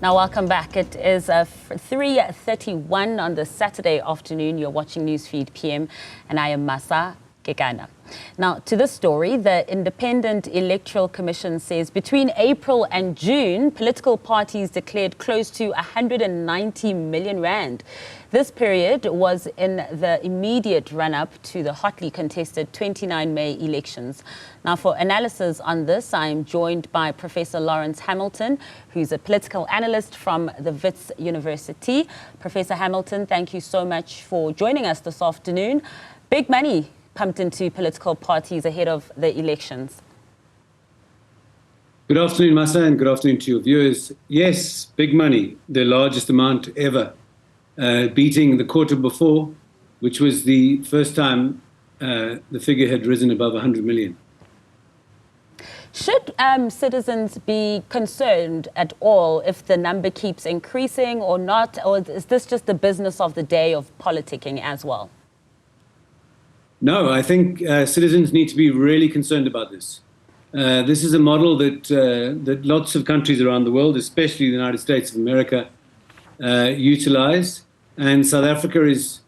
Now, welcome back. It is 3:31 on the Saturday afternoon. You're watching Newsfeed PM, and I am Masa Kekana. Now, to this story, the Independent Electoral Commission says between April and June, political parties declared close to 190 million rand. This period was in the immediate run-up to the hotly contested 29 May elections. Now, for analysis on this, I am joined by Professor Lawrence Hamilton, who's a political analyst from the Wits University. Professor Hamilton, thank you so much for joining us this afternoon. Big money pumped into political parties ahead of the elections. Good afternoon, Masa, and good afternoon to your viewers. Yes, big money, the largest amount ever, beating the quarter before, which was the first time the figure had risen above 100 million. Should citizens be concerned at all if the number keeps increasing or not, or is this just the business of the day of politicking as well? No, I think citizens need to be really concerned about this. This is a model that lots of countries around the world, especially the United States of America, utilize, and South Africa is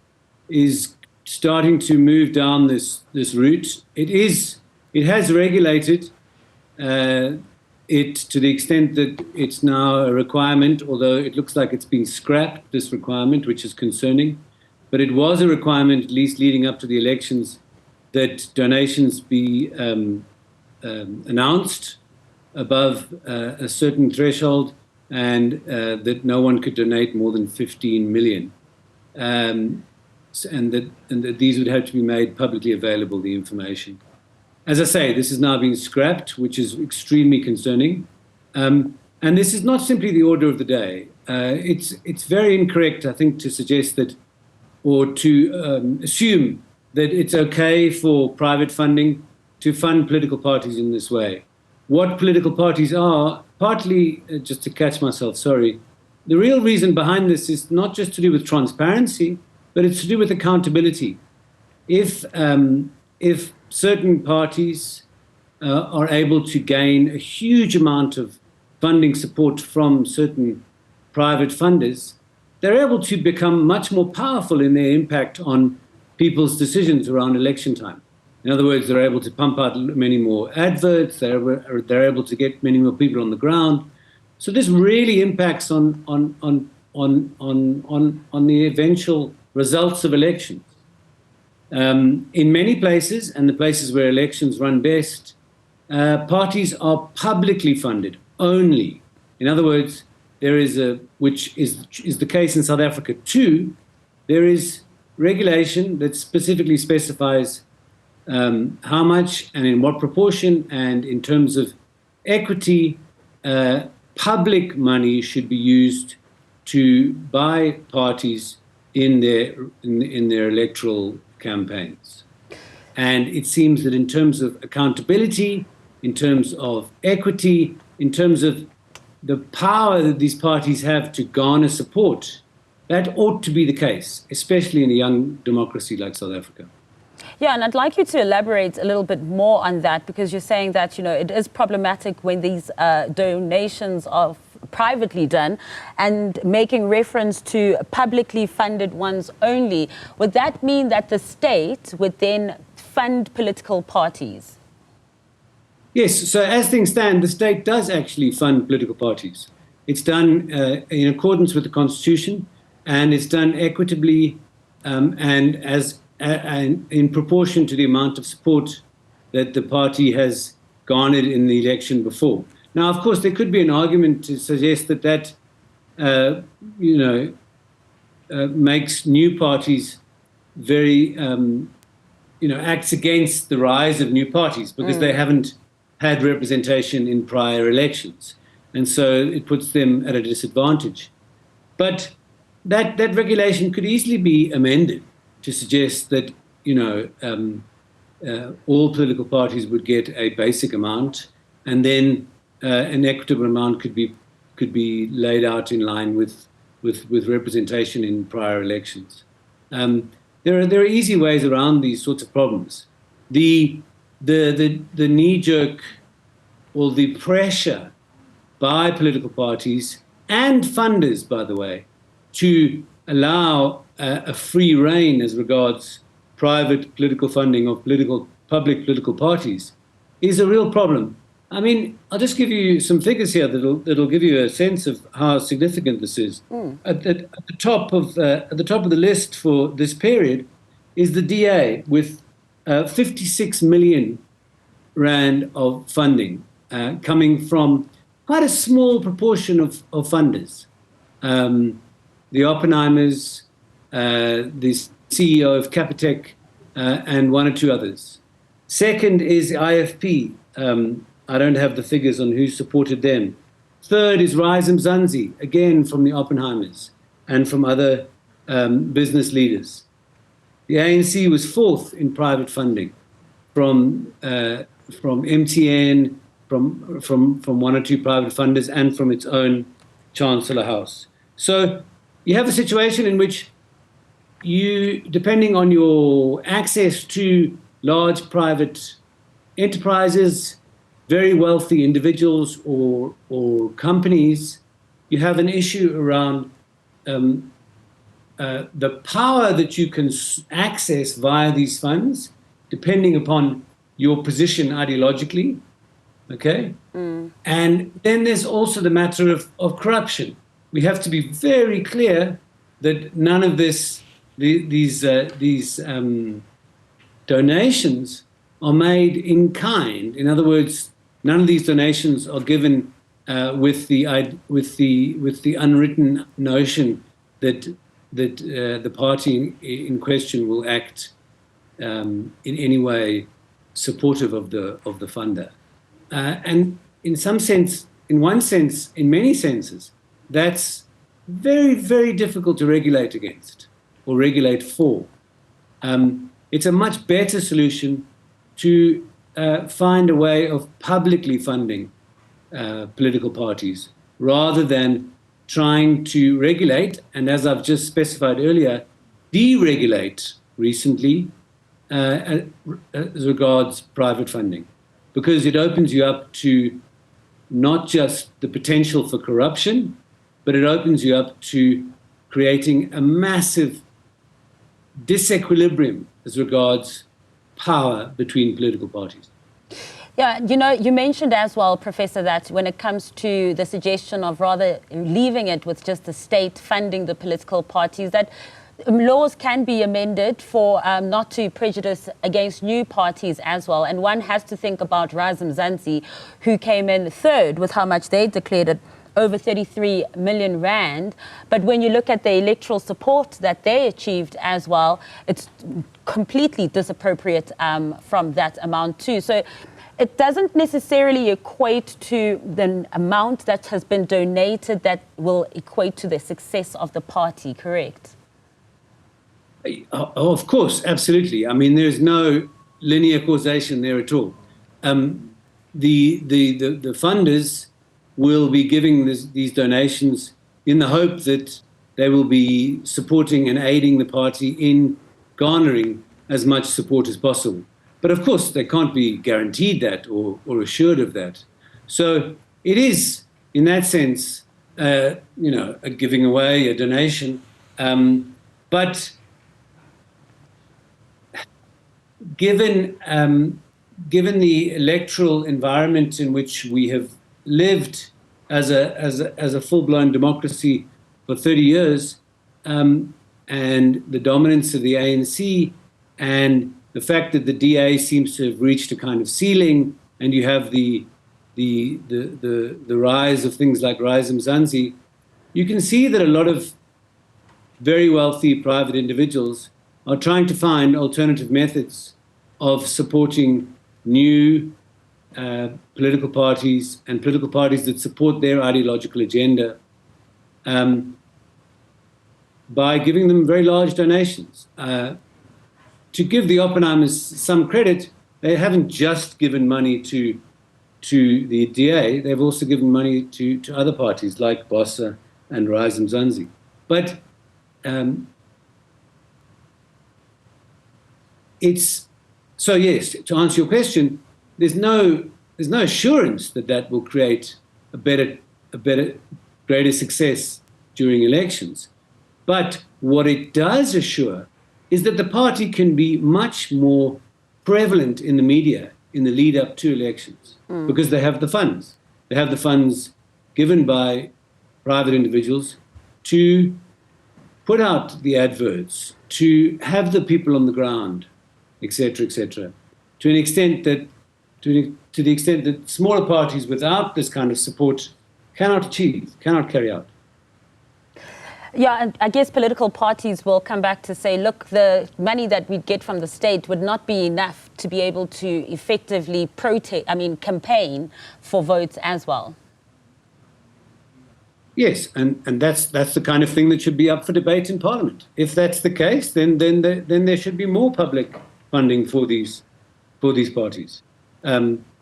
starting to move down this route. It has regulated it to the extent that it's now a requirement, although it looks like it's been scrapped, this requirement, which is concerning. But it was a requirement, at least leading up to the elections, that donations be announced above a certain threshold, and that no one could donate more than 15 million. And that these would have to be made publicly available, the information. As I say, this is now being scrapped, which is extremely concerning. And this is not simply the order of the day. It's very incorrect, I think, to suggest that, or to assume that it's okay for private funding to fund political parties in this way. What political parties are, partly, just to catch myself, sorry, the real reason behind this is not just to do with transparency, but it's to do with accountability. If certain parties are able to gain a huge amount of funding support from certain private funders, they're able to become much more powerful in their impact on people's decisions around election time. In other words, they're able to pump out many more adverts, they're able to get many more people on the ground. So this really impacts on the eventual results of elections. In many places, and the places where elections run best, parties are publicly funded only. In other words, there is which is the case in South Africa too, there is regulation that specifically specifies how much and in what proportion, and in terms of equity, public money should be used to buy parties in their electoral campaigns. And it seems that in terms of accountability, in terms of equity, in terms of the power that these parties have to garner support, that ought to be the case, especially in a young democracy like South Africa. Yeah, and I'd like you to elaborate a little bit more on that, because you're saying that, it is problematic when these donations are privately done, and making reference to publicly funded ones only. Would that mean that the state would then fund political parties? Yes, so as things stand, the state does actually fund political parties. It's done in accordance with the Constitution, and it's done equitably and in proportion to the amount of support that the party has garnered in the election before. Now, of course, there could be an argument to suggest that makes new parties very, acts against the rise of new parties, because they haven't had representation in prior elections. And so it puts them at a disadvantage. But that regulation could easily be amended to suggest that, all political parties would get a basic amount, and then an equitable amount could be laid out in line with representation in prior elections. There are easy ways around these sorts of problems. The knee-jerk or the pressure by political parties and funders, by the way, to allow a free rein as regards private political funding of public political parties is a real problem. I mean, I'll just give you some figures here that'll give you a sense of how significant this is. At the top of the list for this period is the DA with 56 million rand of funding coming from quite a small proportion of funders. The Oppenheimers, the CEO of Capitec, and one or two others. Second is IFP. I don't have the figures on who supported them. Third is Rise Mzansi, again from the Oppenheimers and from other business leaders. The ANC was fourth in private funding from MTN, from one or two private funders, and from its own Chancellor House. So you have a situation in which you, depending on your access to large private enterprises, very wealthy individuals or companies, you have an issue around the power that you can access via these funds, depending upon your position ideologically, okay? And then there's also the matter of corruption. We have to be very clear that none of these donations are made in kind. In other words, none of these donations are given with the unwritten notion that the party in question will act in any way supportive of the funder. And in some sense, in many senses, that's very, very difficult to regulate against or regulate for. It's a much better solution to find a way of publicly funding political parties rather than trying to regulate, and as I've just specified earlier, deregulate recently as regards private funding, because it opens you up to not just the potential for corruption, but it opens you up to creating a massive disequilibrium as regards power between political parties. Yeah, you know, you mentioned as well, Professor, that when it comes to the suggestion of rather leaving it with just the state funding the political parties, that laws can be amended for not to prejudice against new parties as well. And one has to think about Rise Mzansi, who came in third with how much they declared it, over 33 million rand. But when you look at the electoral support that they achieved as well, it's completely disappropriate from that amount too. So it doesn't necessarily equate to the amount that has been donated that will equate to the success of the party, correct? Oh, of course, absolutely. I mean, there's no linear causation there at all. The funders will be giving these donations in the hope that they will be supporting and aiding the party in garnering as much support as possible. But of course, they can't be guaranteed that or assured of that. So it is, in that sense, a giving away, a donation. But given the electoral environment in which we have lived as a full-blown democracy for 30 years, and the dominance of the ANC, and the fact that the DA seems to have reached a kind of ceiling, and you have the rise of things like Rise Mzansi, you can see that a lot of very wealthy private individuals are trying to find alternative methods of supporting new political parties and political parties that support their ideological agenda by giving them very large donations. To give the Oppenheimers some credit, they haven't just given money to the DA, they've also given money to other parties like Bossa and Rise Mzansi. But so yes, to answer your question, there's no assurance that will create a better greater success during elections. But what it does assure is that the party can be much more prevalent in the media in the lead up to elections because they have the funds. They have the funds given by private individuals to put out the adverts, to have the people on the ground, etc., to an extent that, to the extent that smaller parties without this kind of support cannot achieve, cannot carry out. Yeah, and I guess political parties will come back to say, look, the money that we get from the state would not be enough to be able to effectively campaign for votes as well. Yes, and that's the kind of thing that should be up for debate in Parliament. If that's the case, then there should be more public funding for these parties.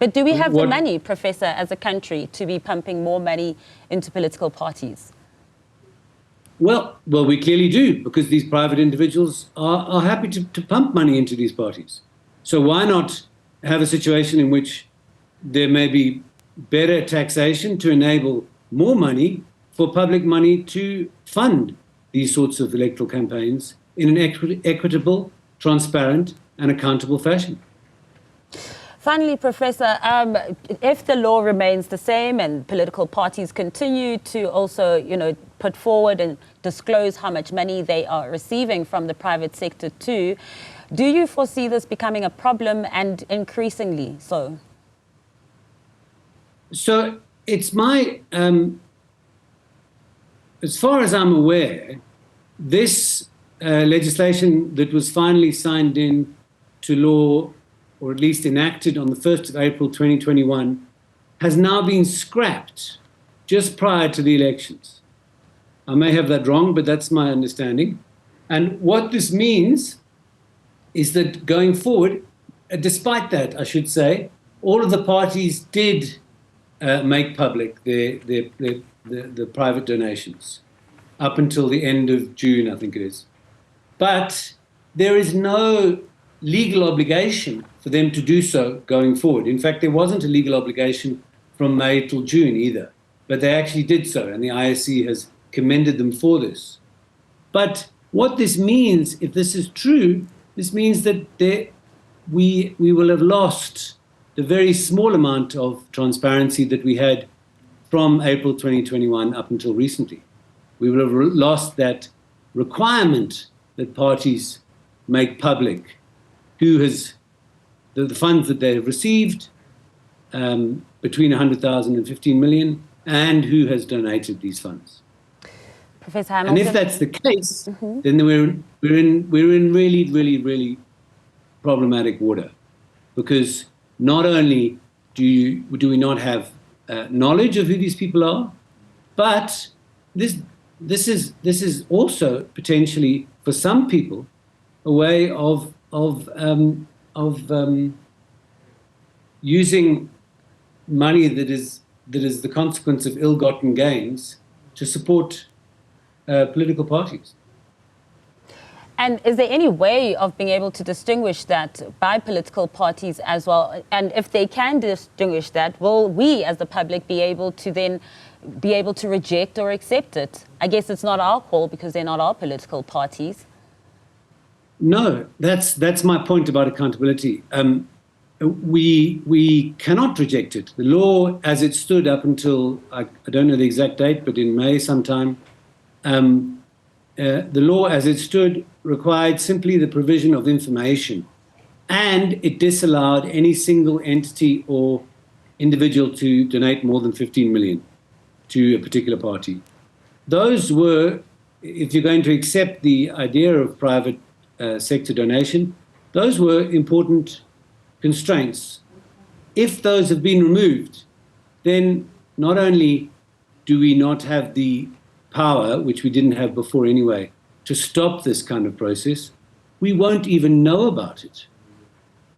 But do we have the money, Professor, as a country, to be pumping more money into political parties? Well, we clearly do, because these private individuals are happy to pump money into these parties. So why not have a situation in which there may be better taxation to enable more money for public money to fund these sorts of electoral campaigns in an equitable, transparent, and accountable fashion? Finally, Professor, if the law remains the same and political parties continue to also, put forward and disclose how much money they are receiving from the private sector too, do you foresee this becoming a problem, and increasingly so? So it's my, as far as I'm aware, this legislation that was finally signed in to law, or at least enacted on the 1st of April 2021, has now been scrapped just prior to the elections. I may have that wrong, but that's my understanding. And what this means is that going forward, despite that, I should say, all of the parties did make public the private donations up until the end of June, I think it is. But there is no legal obligation for them to do so going forward. In fact, there wasn't a legal obligation from May till June either, but they actually did so, and the ISC has commended them for this. But what this means, if this is true, this means that we will have lost the very small amount of transparency that we had from April 2021 up until recently. We will have lost that requirement that parties make public who has the funds that they have received, between 100,000 and 15 million, and who has donated these funds. Professor Hamilton. And if that's the case, then we're in really, really, really problematic water, because not only do we not have knowledge of who these people are, but this is also potentially for some people a way of using money that is the consequence of ill-gotten gains to support political parties. And is there any way of being able to distinguish that by political parties as well? And if they can distinguish that, will we as the public be able to reject or accept it? I guess it's not our call because they're not our political parties. No, that's my point about accountability. We cannot reject it. The law as it stood up until, I don't know the exact date, but in May sometime, the law as it stood required simply the provision of information, and it disallowed any single entity or individual to donate more than 15 million to a particular party. Those were, if you're going to accept the idea of private sector donation, those were important constraints. If those have been removed, then not only do we not have the power, which we didn't have before anyway, to stop this kind of process, we won't even know about it.